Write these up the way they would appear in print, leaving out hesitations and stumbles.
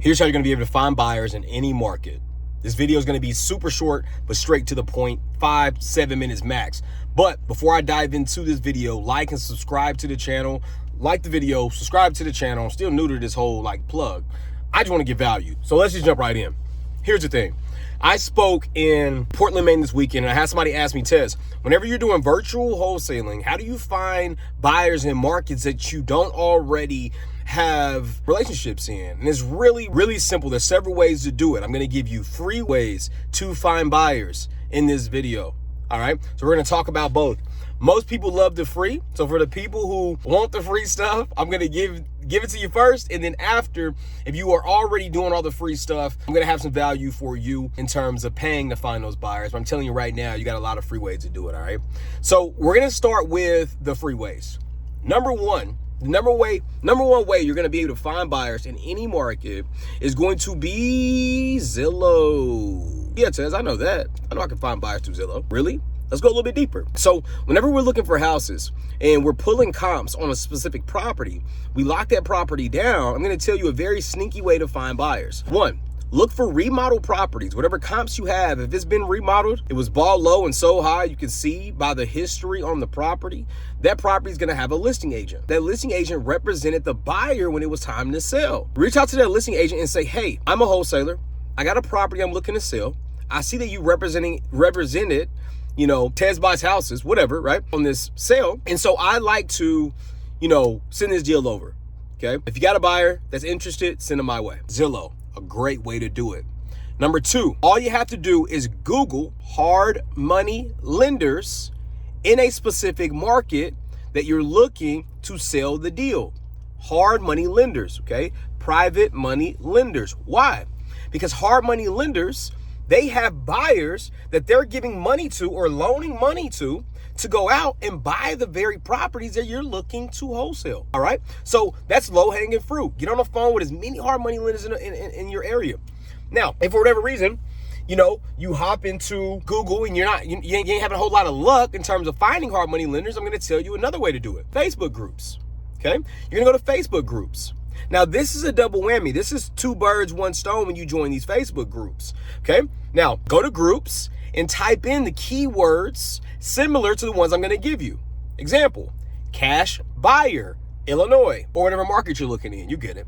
Here's how you're gonna be able to find buyers in any market. This video is gonna be super short, but straight to the point, 5-7 minutes max. But before I dive into this video, like and subscribe to the channel. Like the video, subscribe to the channel. I'm still new to this whole plug. I just wanna give value. So let's just jump right in. Here's the thing. I spoke in Portland, Maine this weekend, and I had somebody ask me, Tez, whenever you're doing virtual wholesaling, how do you find buyers in markets that you don't already have relationships in? And it's really, really simple. There's several ways to do it. I'm gonna give you free ways to find buyers in this video. All right, so we're gonna talk about both. Most people love the free. So for the people who want the free stuff, I'm gonna give it to you first. And then after, if you are already doing all the free stuff, I'm gonna have some value for you in terms of paying to find those buyers. But I'm telling you right now, you got a lot of free ways to do it, all right? So we're gonna start with the free ways. Number one way you're gonna be able to find buyers in any market is going to be Zillow. Yeah, Tez, I know that. I know I can find buyers through Zillow. Really? Let's go a little bit deeper. So whenever we're looking for houses and we're pulling comps on a specific property, we lock that property down. I'm gonna tell you a very sneaky way to find buyers. One, look for remodeled properties. Whatever comps you have, if it's been remodeled, it was bought low and so high, you can see by the history on the property, that property is gonna have a listing agent. That listing agent represented the buyer when it was time to sell. Reach out to that listing agent and say, hey, I'm a wholesaler. I got a property I'm looking to sell. I see that you represented, you know, Tez buys houses, whatever, right, on this sale. And so I like to, you know, send this deal over, okay? If you got a buyer that's interested, send them my way. Zillow, a great way to do it. Number two, all you have to do is Google hard money lenders in a specific market that you're looking to sell the deal. Hard money lenders, okay? Private money lenders. Why? Because hard money lenders, they have buyers that they're giving money to or loaning money to go out and buy the very properties that you're looking to wholesale. All right. So that's low hanging fruit. Get on the phone with as many hard money lenders in your area. Now, if for whatever reason, you know, you hop into Google and you ain't having a whole lot of luck in terms of finding hard money lenders, I'm going to tell you another way to do it. Facebook groups. Okay. You're going to go to Facebook groups. Now, this is a double whammy. This is two birds, one stone when you join these Facebook groups, okay? Now, go to groups and type in the keywords similar to the ones I'm going to give you. Example, cash buyer, Illinois, or whatever market you're looking in. You get it.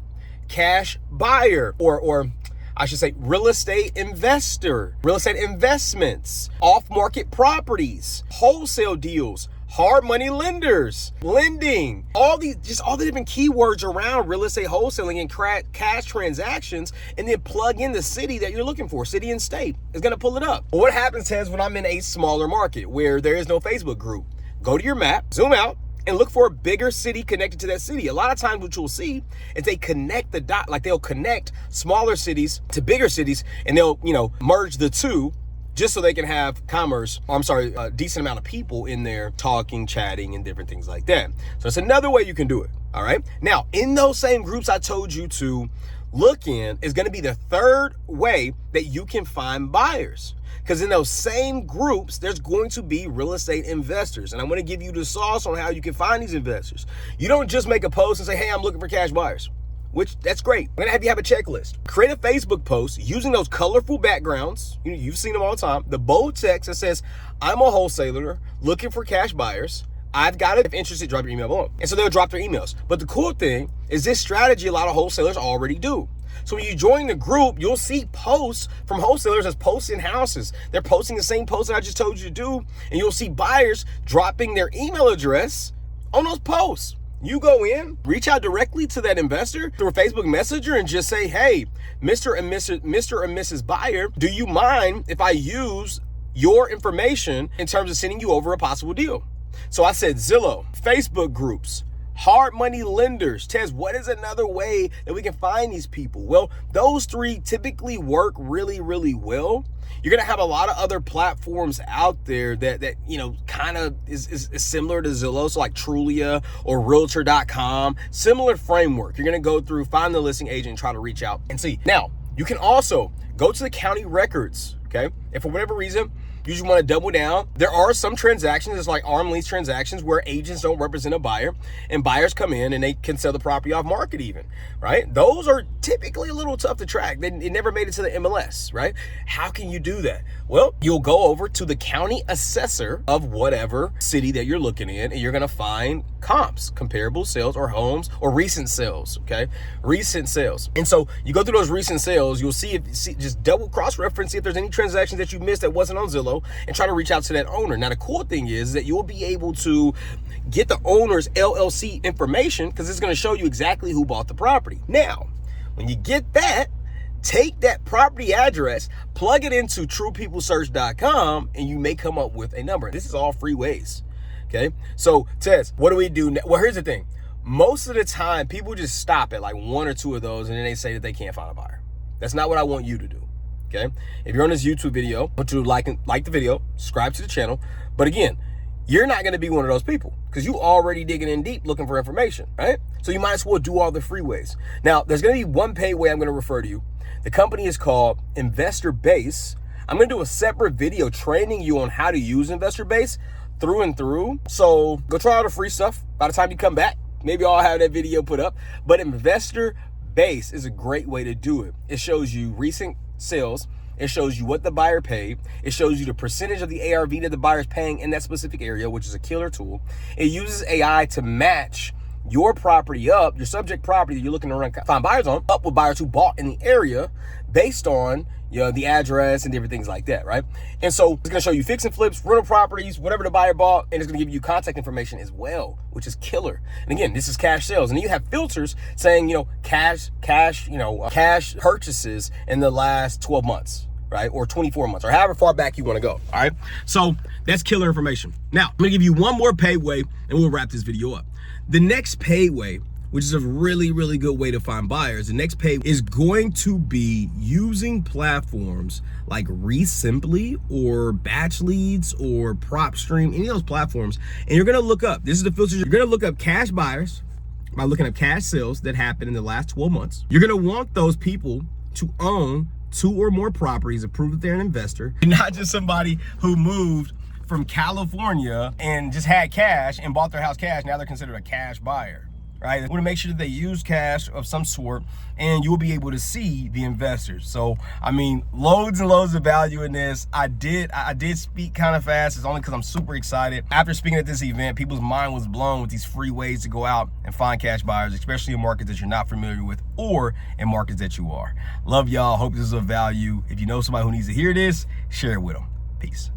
Cash buyer, or I should say real estate investor, real estate investments, off-market properties, wholesale deals, hard money lenders, lending, all the different keywords around real estate wholesaling and cash transactions, and then plug in the city that you're looking for, city and state. It's gonna pull it up. But what happens is when I'm in a smaller market where there is no Facebook group, go to your map, zoom out, and look for a bigger city connected to that city. A lot of times what you'll see is they connect the dot, like they'll connect smaller cities to bigger cities, and they'll, you know, merge the two just so they can have a decent amount of people in there talking, chatting, and different things like that. So it's another way you can do it, all right? Now, in those same groups I told you to look in is gonna be the third way that you can find buyers. Because in those same groups, there's going to be real estate investors. And I'm gonna give you the sauce on how you can find these investors. You don't just make a post and say, hey, I'm looking for cash buyers. Which, that's great. I'm gonna have you have a checklist. Create a Facebook post using those colorful backgrounds. You've seen them all the time. The bold text that says, I'm a wholesaler looking for cash buyers. I've got it. If interested, drop your email below. And so they'll drop their emails. But the cool thing is this strategy a lot of wholesalers already do. So when you join the group, you'll see posts from wholesalers that's posting houses. They're posting the same post that I just told you to do. And you'll see buyers dropping their email address on those posts. You go in, reach out directly to that investor through a Facebook Messenger and just say, hey, Mr. and Mrs. Buyer, do you mind if I use your information in terms of sending you over a possible deal? So I said Zillow, Facebook groups, hard money lenders. Tez, what is another way that we can find these people? Well, those three typically work really, really well. You're gonna have a lot of other platforms out there that you know kind of is similar to Zillow, so like Trulia or Realtor.com, similar framework. You're gonna go through, find the listing agent, and try to reach out and see. Now, you can also go to the county records, okay? And for whatever reason, You just want to double down. There are some transactions, it's like arm lease transactions, where agents don't represent a buyer and buyers come in and they can sell the property off market even, right? Those are typically a little tough to track. It never made it to the MLS, right? How can you do that? Well, you'll go over to the county assessor of whatever city that you're looking in, and you're going to find comps, comparable sales or homes or recent sales, okay? Recent sales. And so you go through those recent sales, you'll see just double cross-reference, see if there's any transactions that you missed that wasn't on Zillow, and try to reach out to that owner. Now, the cool thing is that you'll be able to get the owner's LLC information because it's going to show you exactly who bought the property. Now, when you get that, take that property address, plug it into truepeoplesearch.com, and you may come up with a number. This is all free ways, okay? So, Tess, what do we do now? Well, here's the thing. Most of the time, people just stop at like one or two of those, and then they say that they can't find a buyer. That's not what I want you to do, okay? If you're on this YouTube video, I want you to like the video, subscribe to the channel. But again, you're not going to be one of those people because you already digging in deep looking for information, right? So you might as well do all the free ways. Now, there's going to be one paid way I'm going to refer to you. The company is called Investor Base. I'm going to do a separate video training you on how to use Investor Base through and through. So go try all the free stuff. By the time you come back, maybe I'll have that video put up. But Investor Base is a great way to do it. It shows you recent sales. It shows you what the buyer paid. It shows you the percentage of the ARV that the buyer is paying in that specific area, which is a killer tool. It uses AI to match your property up, your subject property that you're looking to find buyers on, up with buyers who bought in the area based on the address and different things like that, right? And so it's gonna show you fix and flips, rental properties, whatever the buyer bought, and it's gonna give you contact information as well, which is killer. And again, this is cash sales. And then you have filters saying, cash purchases in the last 12 months, right? Or 24 months, or however far back you wanna go, all right? So that's killer information. Now, I'm gonna give you one more paid way and we'll wrap this video up. The next paid way, which is a really, really good way to find buyers, the next paid is going to be using platforms like Resimply or Batch Leads or PropStream, any of those platforms. And you're gonna look up, this is the filters, you're gonna look up cash buyers by looking up cash sales that happened in the last 12 months. You're gonna want those people to own 2 or more properties, prove that they're an investor, not just somebody who moved from California and just had cash and bought their house cash. Now they're considered a cash buyer, right? They want to make sure that they use cash of some sort, and you'll be able to see the investors. So, I mean, loads and loads of value in this. I did speak kind of fast. It's only because I'm super excited. After speaking at this event, people's mind was blown with these free ways to go out and find cash buyers, especially in markets that you're not familiar with or in markets that you are. Love y'all. Hope this is of value. If you know somebody who needs to hear this, share it with them. Peace.